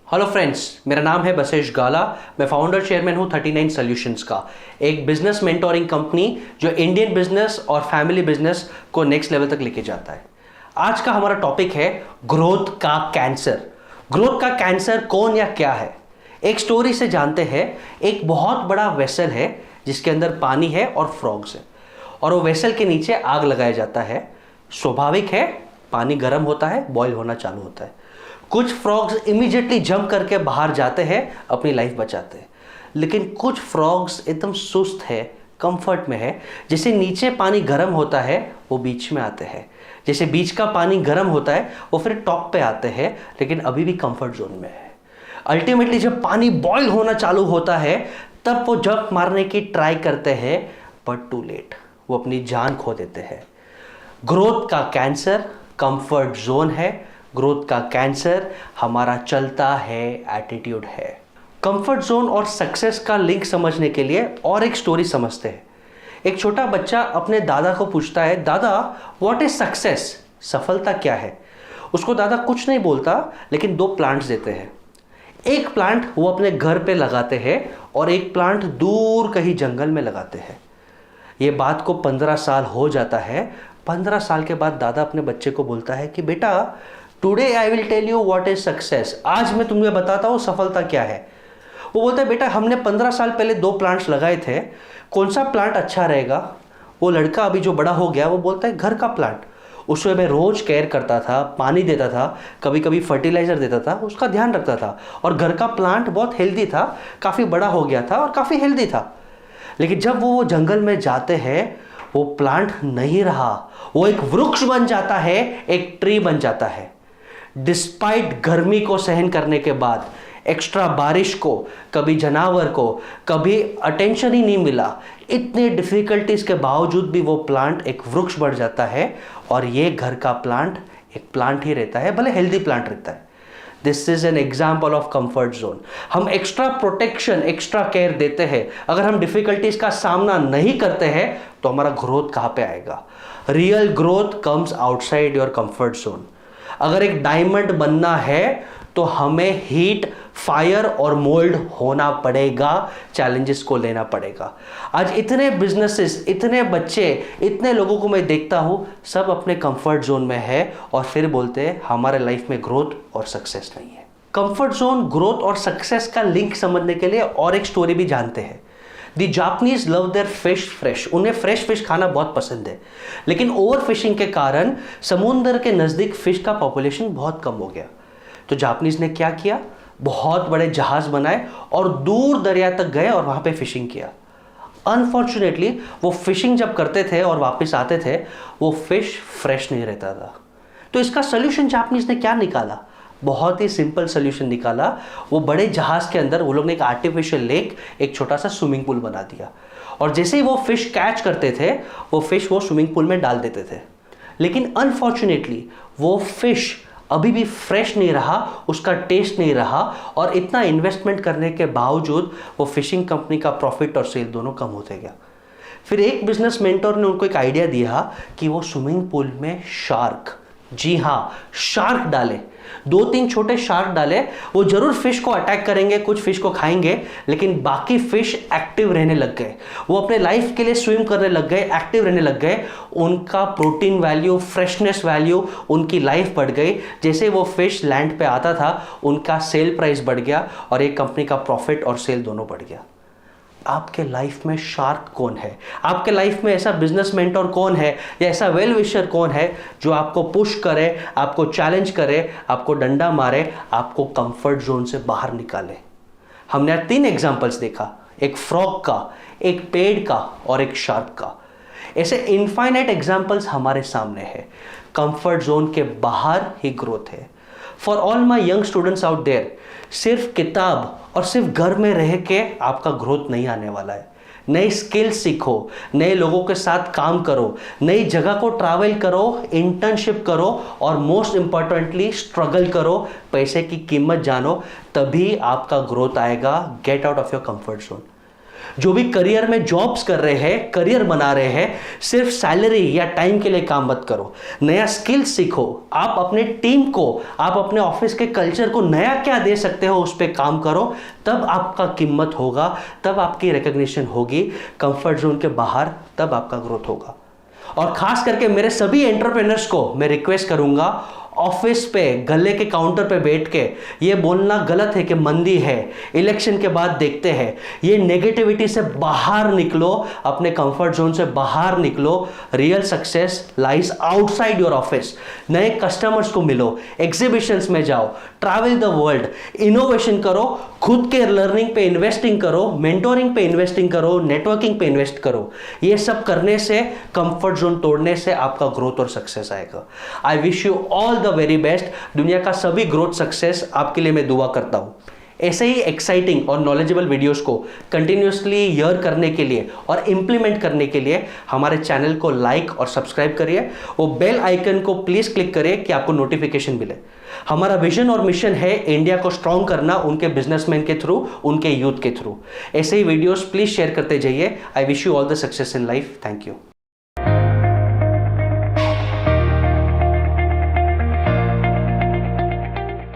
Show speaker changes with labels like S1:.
S1: Hello friends, मेरा नाम है बसेश गाला। मैं फाउंडर चेयरमैन हूँ 39 सॉल्यूशंस का, एक बिजनेस मेंटोरिंग कंपनी जो इंडियन बिजनेस और फैमिली बिजनेस को नेक्स्ट लेवल तक लेके जाता है। आज का हमारा टॉपिक है ग्रोथ का कैंसर। ग्रोथ का कैंसर कौन या क्या है, एक स्टोरी से जानते हैं। एक बहुत बड़ा वेसल है जिसके अंदर पानी है और फ्रॉग्स है, और वो वेसल के नीचे आग लगाया जाता है। स्वाभाविक है, पानी गर्म होता है, बॉयल होना चालू होता है। कुछ फ्रॉग्स इमीडिएटली जंप करके बाहर जाते हैं, अपनी लाइफ बचाते हैं, लेकिन कुछ फ्रॉग्स एकदम सुस्त है, कंफर्ट में है। जैसे नीचे पानी गर्म होता है वो बीच में आते हैं, जैसे बीच का पानी गर्म होता है वो फिर टॉप पे आते हैं, लेकिन अभी भी कंफर्ट जोन में है। अल्टीमेटली जब पानी बॉयल होना चालू होता है तब वो जंप मारने की ट्राई करते हैं, बट टू लेट, वो अपनी जान खो देते हैं। ग्रोथ का कैंसर कंफर्ट जोन है। ग्रोथ का कैंसर हमारा चलता है एटीट्यूड है। कंफर्ट जोन और सक्सेस का लिंक समझने के लिए और एक स्टोरी समझते हैं। एक छोटा बच्चा अपने दादा को पूछता है, दादा व्हाट इज सक्सेस, सफलता क्या है। उसको दादा कुछ नहीं बोलता, लेकिन 2 प्लांट्स देते हैं। एक प्लांट वो अपने घर पे लगाते हैं और एक प्लांट दूर कहीं जंगल में लगाते हैं। ये बात को 15 साल हो जाता है। 15 साल के बाद दादा अपने बच्चे को बोलता है कि बेटा, today I will tell you what is success. आज मैं तुम्हें बताता हूँ सफलता क्या है। वो बोलता है, बेटा हमने 15 साल पहले 2 प्लांट्स लगाए थे, कौन सा प्लांट अच्छा रहेगा। वो लड़का अभी जो बड़ा हो गया वो बोलता है घर का प्लांट। उसमें मैं रोज केयर करता था, पानी देता था, कभी कभी फर्टिलाइजर देता था, उसका ध्यान रखता था, और घर का प्लांट बहुत हेल्दी था, काफ़ी बड़ा हो गया था और काफ़ी हेल्दी था। लेकिन जब वो जंगल में जाते हैं वो प्लांट नहीं रहा, वो एक वृक्ष बन जाता है, एक ट्री बन जाता है। डिस्पाइट गर्मी को सहन करने के बाद, एक्स्ट्रा बारिश को, कभी जानवर को, कभी अटेंशन ही नहीं मिला, इतने डिफिकल्टीज के बावजूद भी वो प्लांट एक वृक्ष बढ़ जाता है। और ये घर का प्लांट एक प्लांट ही रहता है, भले हेल्दी प्लांट रहता है। This is an example of comfort zone. हम एक्स्ट्रा प्रोटेक्शन, एक्स्ट्रा केयर देते हैं, अगर हम डिफिकल्टीज का सामना नहीं करते हैं तो हमारा ग्रोथ कहाँ पे आएगा। Real growth comes outside your comfort zone. अगर एक डायमंड बनना है तो हमें हीट, फायर और मोल्ड होना पड़ेगा, चैलेंजेस को लेना पड़ेगा। आज इतने बिजनेसेस, इतने बच्चे, इतने लोगों को मैं देखता हूं, सब अपने कंफर्ट जोन में है और फिर बोलते हैं हमारे लाइफ में ग्रोथ और सक्सेस नहीं है। कंफर्ट जोन, ग्रोथ और सक्सेस का लिंक समझने के लिए और एक स्टोरी भी जानते हैं। The Japanese love their fish fresh. उन्हें फ्रेश फिश खाना बहुत पसंद है, लेकिन ओवर फिशिंग के कारण समुद्र के नज़दीक फिश का पॉपुलेशन बहुत कम हो गया। तो जापनीज ने क्या किया, बहुत बड़े जहाज बनाए और दूर दरिया तक गए और वहाँ पे फिशिंग किया। अनफॉर्चुनेटली वो फिशिंग जब करते थे और वापस आते थे, वो फिश फ्रेश नहीं रहता था। तो इसका सोल्यूशन जापनीज ने क्या निकाला, बहुत ही सिंपल सोल्यूशन निकाला। वो बड़े जहाज के अंदर वो लोग ने एक आर्टिफिशियल लेक, एक छोटा सा स्विमिंग पूल बना दिया, और जैसे ही वो फिश कैच करते थे वो फिश वो स्विमिंग पूल में डाल देते थे। लेकिन अनफॉर्चुनेटली वो फिश अभी भी फ्रेश नहीं रहा, उसका टेस्ट नहीं रहा, और इतना इन्वेस्टमेंट करने के बावजूद वो फिशिंग कंपनी का प्रॉफिट और सेल दोनों कम होते गया। फिर एक बिजनेस मेंटर ने उनको एक आइडिया दिया कि वो स्विमिंग पूल में शार्क, जी हाँ शार्क डाले, 2-3 छोटे शार्क डाले। वो जरूर फिश को अटैक करेंगे, कुछ फिश को खाएंगे, लेकिन बाकी फिश एक्टिव रहने लग गए, वो अपने लाइफ के लिए स्विम करने लग गए, एक्टिव रहने लग गए। उनका प्रोटीन वैल्यू, फ्रेशनेस वैल्यू, उनकी लाइफ बढ़ गई। जैसे वो फिश लैंड पे आता था उनका सेल प्राइस बढ़ गया और एक कंपनी का प्रॉफिट और सेल दोनों बढ़ गया। आपके लाइफ में शार्क कौन है, आपके लाइफ में ऐसा बिजनेस मेंटर कौन है या ऐसा वेल विशर कौन है जो आपको पुश करे, आपको चैलेंज करे, आपको डंडा मारे, आपको कंफर्ट जोन से बाहर निकाले। हमने 3 एग्जांपल्स देखा, एक फ्रॉग का, एक पेड़ का और एक शार्क का। ऐसे इनफाइनाइट एग्जांपल्स हमारे सामने है। कंफर्ट जोन के बाहर ही ग्रोथ है। For all my young students out there, सिर्फ किताब और सिर्फ घर में रह के आपका ग्रोथ नहीं आने वाला है। नई स्किल सीखो, नए लोगों के साथ काम करो, नई जगह को ट्रैवल करो, इंटर्नशिप करो, और मोस्ट इंपॉर्टेंटली स्ट्रगल करो, पैसे की कीमत जानो, तभी आपका ग्रोथ आएगा। Get out of your comfort zone. जो भी करियर में जॉब्स कर रहे हैं, करियर बना रहे हैं, सिर्फ सैलरी या टाइम के लिए काम मत करो, नया स्किल सीखो। आप अपने टीम को, आप अपने ऑफिस के कल्चर को नया क्या दे सकते हो, उस पर काम करो। तब आपका कीमत होगा, तब आपकी रिकॉग्निशन होगी। कंफर्ट जोन के बाहर तब आपका ग्रोथ होगा। और खास करके मेरे सभी एंटरप्रेन्योर्स को मैं रिक्वेस्ट करूंगा, ऑफिस पे गले के काउंटर पे बैठ के ये बोलना गलत है कि मंदी है, इलेक्शन के बाद देखते हैं। ये नेगेटिविटी से बाहर निकलो, अपने कंफर्ट जोन से बाहर निकलो। Real success lies outside your office. नए कस्टमर्स को मिलो, एग्जीबिशंस में जाओ, ट्रैवल द वर्ल्ड, इनोवेशन करो, खुद के लर्निंग पे इन्वेस्टिंग करो, मेंटोरिंग पे इन्वेस्टिंग करो, नेटवर्किंग पे इन्वेस्ट करो। ये सब करने से, कंफर्ट जोन तोड़ने से आपका ग्रोथ और सक्सेस आएगा। I wish you all the very best. दुनिया का सभी ग्रोथ सक्सेस आपके लिए मैं दुआ करता हूं। ऐसे ही एक्साइटिंग और नॉलेजेबल वीडियोस को कंटिन्यूसली ईयर करने के लिए और इंप्लीमेंट करने के लिए हमारे चैनल को लाइक और सब्सक्राइब करिए। वो बेल आइकन को प्लीज क्लिक करिए कि आपको नोटिफिकेशन मिले। हमारा विजन और मिशन है इंडिया को स्ट्रांग करना, उनके बिजनेसमैन के थ्रू, उनके यूथ के थ्रू। ऐसे ही वीडियोस प्लीज शेयर करते जाइए। I wish you all the success in life. Thank you.